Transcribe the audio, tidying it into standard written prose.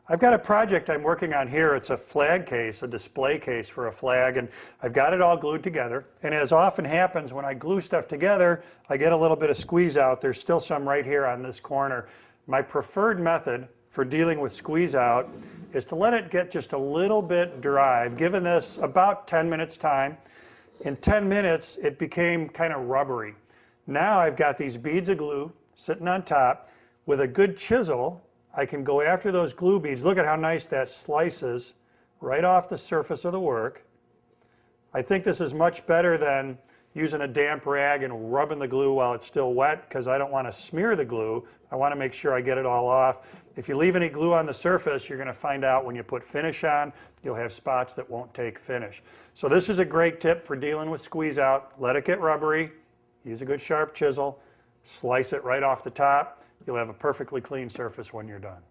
I've got a project I'm working on here. It's a flag case, a display case for a flag, and I've got it all glued together. And as often happens when I glue stuff together, I get a little bit of squeeze out. There's still some right here on this corner. My preferred method for dealing with squeeze out is to let it get just a little bit dry. I've given this about 10 minutes time. In 10 minutes, it became kind of rubbery. Now I've got these beads of glue sitting on top. With a good chisel, I can go after those glue beads. Look at how nice that slices right off the surface of the work. I think this is much better than using a damp rag and rubbing the glue while it's still wet, because I don't want to smear the glue. I want to make sure I get it all off. If you leave any glue on the surface, you're going to find out when you put finish on, you'll have spots that won't take finish. So this is a great tip for dealing with squeeze out. Let it get rubbery. Use a good sharp chisel. Slice it right off the top. You'll have a perfectly clean surface when you're done.